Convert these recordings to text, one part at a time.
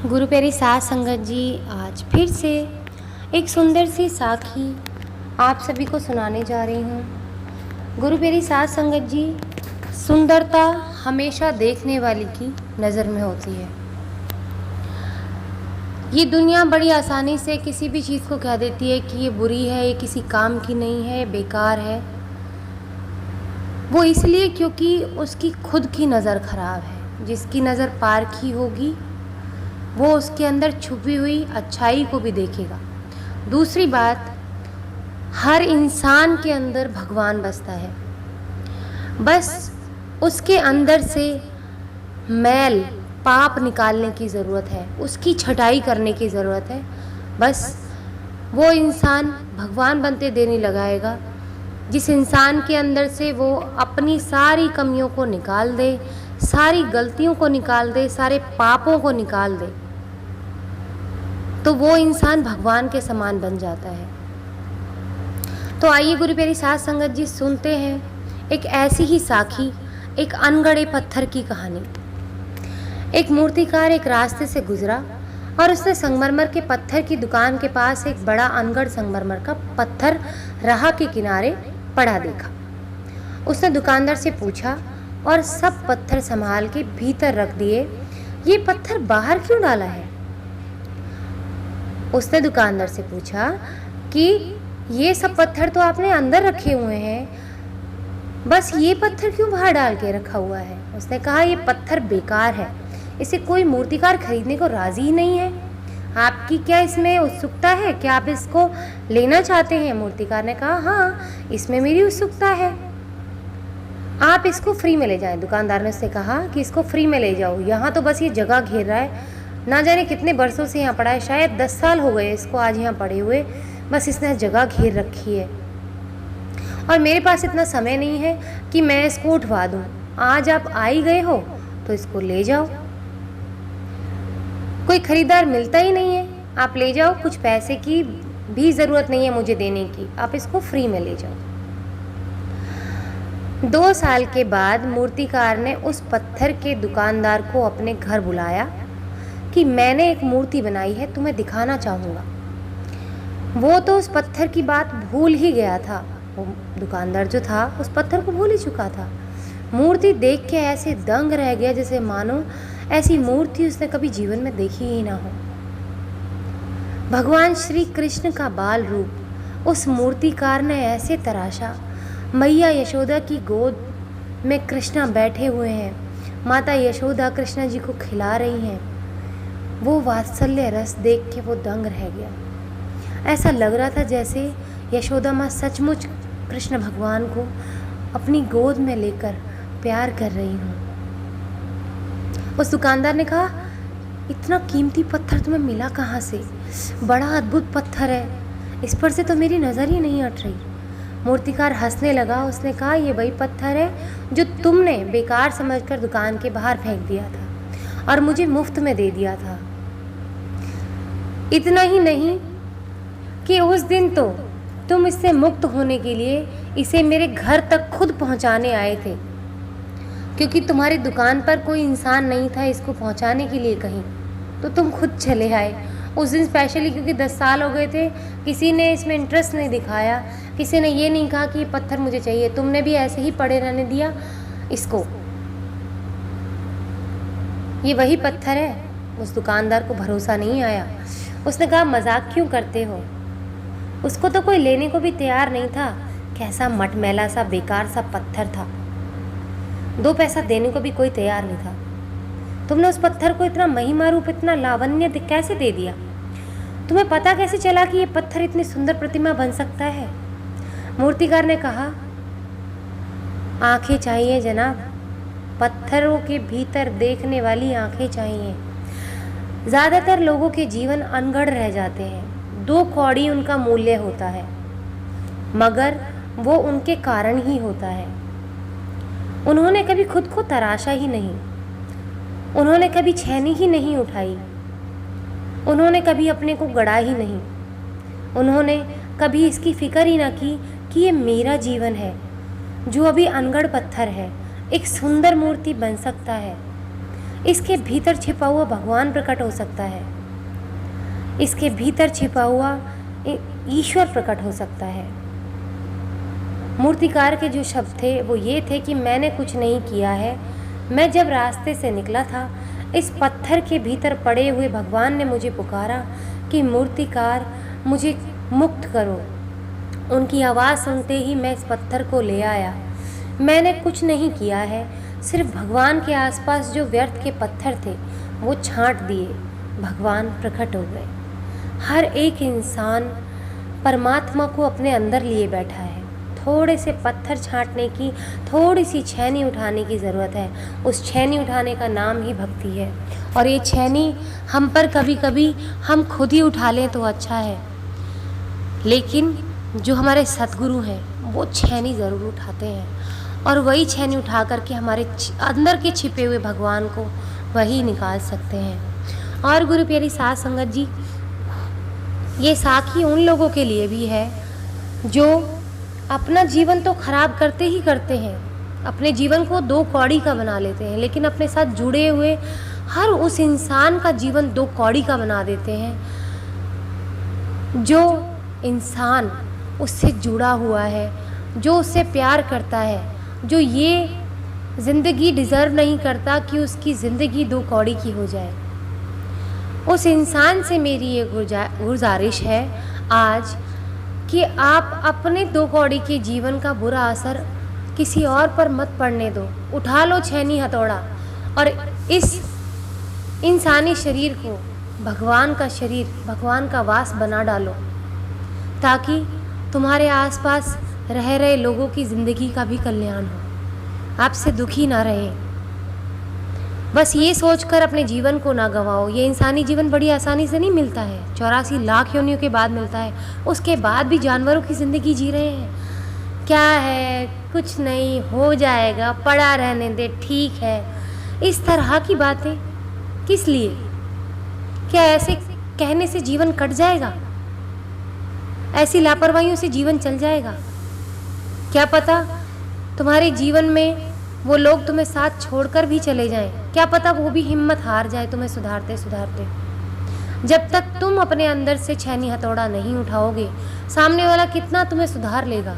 गुरु प्यारी साध संगत जी, आज फिर से एक सुंदर सी साखी आप सभी को सुनाने जा रही हूँ। गुरु प्यारी साध संगत जी, सुंदरता हमेशा देखने वाले की नज़र में होती है। ये दुनिया बड़ी आसानी से किसी भी चीज़ को कह देती है कि ये बुरी है, ये किसी काम की नहीं है, बेकार है। वो इसलिए क्योंकि उसकी खुद की नज़र खराब है। जिसकी नज़र पारखी होगी वो उसके अंदर छुपी हुई अच्छाई को भी देखेगा। दूसरी बात, हर इंसान के अंदर भगवान बसता है, बस उसके अंदर से मैल पाप निकालने की ज़रूरत है, उसकी छटाई करने की ज़रूरत है। बस वो इंसान भगवान बनते देर नहीं लगाएगा जिस इंसान के अंदर से वो अपनी सारी कमियों को निकाल दे, सारी गलतियों को निकाल दे, सारे पापों को निकाल दे, तो वो इंसान भगवान के समान बन जाता है। तो आइए गुरु प्यारी साध संगत जी, सुनते हैं एक ऐसी ही साखी, एक अनगढ़े पत्थर की कहानी। एक मूर्तिकार एक रास्ते से गुजरा और उसने संगमरमर के पत्थर की दुकान के पास एक बड़ा अनगढ़ संगमरमर का पत्थर राह के किनारे पड़ा देखा। उसने दुकानदार से पूछा और सब पत्थर संभाल के भीतर रख दिए। ये पत्थर बाहर क्यों डाला है? उसने दुकानदार से पूछा कि ये सब पत्थर तो आपने अंदर रखे हुए हैं, बस ये पत्थर क्यों बाहर डाल के रखा हुआ है? उसने कहा ये पत्थर बेकार है, इसे कोई मूर्तिकार खरीदने को राजी ही नहीं है। आपकी क्या इसमें उत्सुकता है? क्या आप इसको लेना चाहते हैं? मूर्तिकार ने कहा हाँ, इसमें मेरी उत्सुकता है, आप इसको फ्री में ले जाएं। दुकानदार ने उससे कहा कि इसको फ्री में ले जाओ, यहाँ तो बस ये जगह घेर रहा है, ना जाने कितने बरसों से यहाँ पड़ा है, शायद 10 साल हो गए इसको आज यहाँ पड़े हुए, बस इसने जगह घेर रखी है और मेरे पास इतना समय नहीं है कि मैं इसको उठवा दूँ। आज आप आ ही गए हो तो इसको ले जाओ, कोई खरीदार मिलता ही नहीं है, आप ले जाओ, कुछ पैसे की भी ज़रूरत नहीं है मुझे देने की, आप इसको फ्री में ले जाओ। 2 साल के बाद मूर्तिकार ने उस पत्थर के दुकानदार को अपने घर बुलाया कि मैंने एक मूर्ति बनाई है, तुम्हें दिखाना चाहूँगा। वो तो उस पत्थर की बात भूल ही गया था, वो दुकानदार जो था उस पत्थर को भूल ही चुका था। मूर्ति देख के ऐसे दंग रह गया जैसे मानो ऐसी मूर्ति उसने कभी जीवन में देखी ही ना हो। भगवान श्री कृष्ण का बाल रूप उस मूर्तिकार ने ऐसे तराशा। मैया यशोदा की गोद में कृष्णा बैठे हुए हैं, माता यशोदा कृष्णा जी को खिला रही हैं। वो वात्सल्य रस देख के वो दंग रह गया। ऐसा लग रहा था जैसे यशोदा माँ सचमुच कृष्ण भगवान को अपनी गोद में लेकर प्यार कर रही हूँ। उस दुकानदार ने कहा इतना कीमती पत्थर तुम्हें मिला कहाँ से? बड़ा अद्भुत पत्थर है, इस पर से तो मेरी नज़र ही नहीं हट रही। मूर्तिकार हंसने लगा। उसने कहा ये वही पत्थर है जो तुमने बेकार समझकर दुकान के बाहर फेंक दिया था और मुझे मुफ्त में दे दिया था। इतना ही नहीं कि उस दिन तो तुम इससे मुक्त होने के लिए इसे मेरे घर तक खुद पहुंचाने आए थे, क्योंकि तुम्हारी दुकान पर कोई इंसान नहीं था इसको पहुंचाने के लिए कहीं, तो तुम खुद चले आए उस दिन स्पेशली, क्योंकि 10 साल हो गए थे, किसी ने इसमें इंटरेस्ट नहीं दिखाया, किसी ने ये नहीं कहा कि ये पत्थर मुझे चाहिए, तुमने भी ऐसे ही पड़े रहने दिया इसको। ये वही पत्थर है। उस दुकानदार को भरोसा नहीं आया। उसने कहा मजाक क्यों करते हो? उसको तो कोई लेने को भी तैयार नहीं था। कैसा मटमैला सा बेकार सा पत्थर था, 2 पैसा देने को भी कोई तैयार नहीं था। तुमने उस पत्थर को इतना महिमा रूप, इतना लावण्य कैसे दे दिया? तुम्हें पता कैसे चला कि ये पत्थर इतनी सुंदर प्रतिमा बन सकता है? मूर्तिकार ने कहा आंखें चाहिए जनाब, पत्थरों के भीतर देखने वाली आंखें चाहिए। ज़्यादातर लोगों के जीवन अनगढ़ रह जाते हैं, 2 कौड़ी उनका मूल्य होता है, मगर वो उनके कारण ही होता है। उन्होंने कभी खुद को तराशा ही नहीं, उन्होंने कभी छेनी ही नहीं उठाई, उन्होंने कभी अपने को गढ़ा ही नहीं, उन्होंने कभी इसकी फिक्र ही ना की कि ये मेरा जीवन है जो अभी अनगढ़ पत्थर है, एक सुंदर मूर्ति बन सकता है। इसके भीतर छिपा हुआ भगवान प्रकट हो सकता है, इसके भीतर छिपा हुआ ईश्वर प्रकट हो सकता है। मूर्तिकार के जो शब्द थे वो ये थे कि मैंने कुछ नहीं किया है, मैं जब रास्ते से निकला था इस पत्थर के भीतर पड़े हुए भगवान ने मुझे पुकारा कि मूर्तिकार मुझे मुक्त करो। उनकी आवाज़ सुनते ही मैं इस पत्थर को ले आया। मैंने कुछ नहीं किया है, सिर्फ भगवान के आसपास जो व्यर्थ के पत्थर थे वो छांट दिए, भगवान प्रकट हो गए। हर एक इंसान परमात्मा को अपने अंदर लिए बैठा है। थोड़े से पत्थर छांटने की, थोड़ी सी छैनी उठाने की ज़रूरत है। उस छैनी उठाने का नाम ही भक्ति है। और ये छैनी हम पर कभी कभी हम खुद ही उठा लें तो अच्छा है, लेकिन जो हमारे सद्गुरु हैं वो छैनी ज़रूर उठाते हैं, और वही छैनी उठा करके हमारे अंदर के छिपे हुए भगवान को वही निकाल सकते हैं। और गुरु प्यारी साध संगत जी, ये साखी उन लोगों के लिए भी है जो अपना जीवन तो खराब करते ही करते हैं, अपने जीवन को दो कौड़ी का बना लेते हैं, लेकिन अपने साथ जुड़े हुए हर उस इंसान का जीवन दो कौड़ी का बना देते हैं जो इंसान उससे जुड़ा हुआ है, जो उससे प्यार करता है, जो ये ज़िंदगी डिज़र्व नहीं करता कि उसकी ज़िंदगी दो कौड़ी की हो जाए। उस इंसान से मेरी ये गुजारिश है आज कि आप अपने दो कौड़ी के जीवन का बुरा असर किसी और पर मत पड़ने दो। उठा लो छैनी हथौड़ा और इस इंसानी शरीर को भगवान का शरीर, भगवान का वास बना डालो, ताकि तुम्हारे आसपास रह रहे लोगों की ज़िंदगी का भी कल्याण हो, आपसे दुखी ना रहे। बस ये सोचकर अपने जीवन को ना गंवाओ। ये इंसानी जीवन बड़ी आसानी से नहीं मिलता है, 84 लाख योनियों के बाद मिलता है। उसके बाद भी जानवरों की ज़िंदगी जी रहे हैं। क्या है, कुछ नहीं, हो जाएगा, पड़ा रहने दे, ठीक है, इस तरह की बातें किस लिए? क्या ऐसे कहने से जीवन कट जाएगा? ऐसी लापरवाहियों से जीवन चल जाएगा? क्या पता तुम्हारे जीवन में वो लोग तुम्हें साथ छोड़कर भी चले जाएं, क्या पता वो भी हिम्मत हार जाए तुम्हें सुधारते सुधारते। जब तक तुम अपने अंदर से छैनी हथौड़ा नहीं उठाओगे, सामने वाला कितना तुम्हें सुधार लेगा,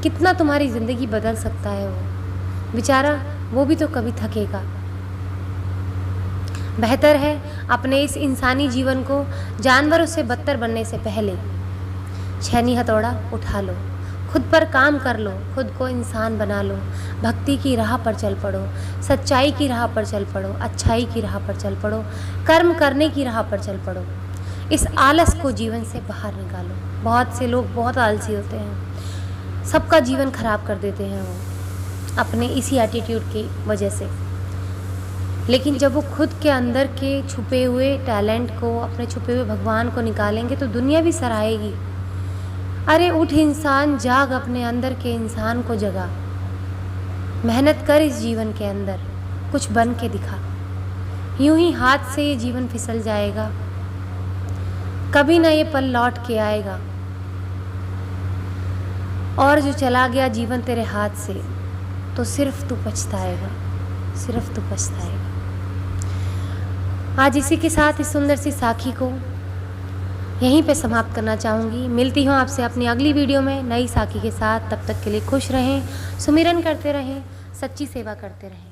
कितना तुम्हारी ज़िंदगी बदल सकता है वो बेचारा, वो भी तो कभी थकेगा। बेहतर है अपने इस इंसानी जीवन को जानवरों से बदतर बनने से पहले छैनी हथौड़ा उठा लो, खुद पर काम कर लो, खुद को इंसान बना लो, भक्ति की राह पर चल पड़ो, सच्चाई की राह पर चल पड़ो, अच्छाई की राह पर चल पड़ो, कर्म करने की राह पर चल पड़ो। इस आलस को जीवन से बाहर निकालो। बहुत से लोग बहुत आलसी होते हैं, सबका जीवन खराब कर देते हैं वो अपने इसी एटीट्यूड की वजह से। लेकिन जब वो खुद के अंदर के छुपे हुए टैलेंट को, अपने छुपे हुए भगवान को निकालेंगे तो दुनिया भी सराहेगी। अरे उठ इंसान, जाग, अपने अंदर के इंसान को जगा, मेहनत कर इस जीवन के अंदर, कुछ बन के दिखा। यूं ही हाथ से ये जीवन फिसल जाएगा, कभी ना ये पल लौट के आएगा। और जो चला गया जीवन तेरे हाथ से तो सिर्फ तू पछताएगा, सिर्फ तू पछताएगा। आज इसी के साथ इस सुंदर सी साखी को यहीं पे समाप्त करना चाहूँगी। मिलती हूँ आपसे अपनी अगली वीडियो में नई साखी के साथ। तब तक के लिए खुश रहें, सुमिरन करते रहें, सच्ची सेवा करते रहें।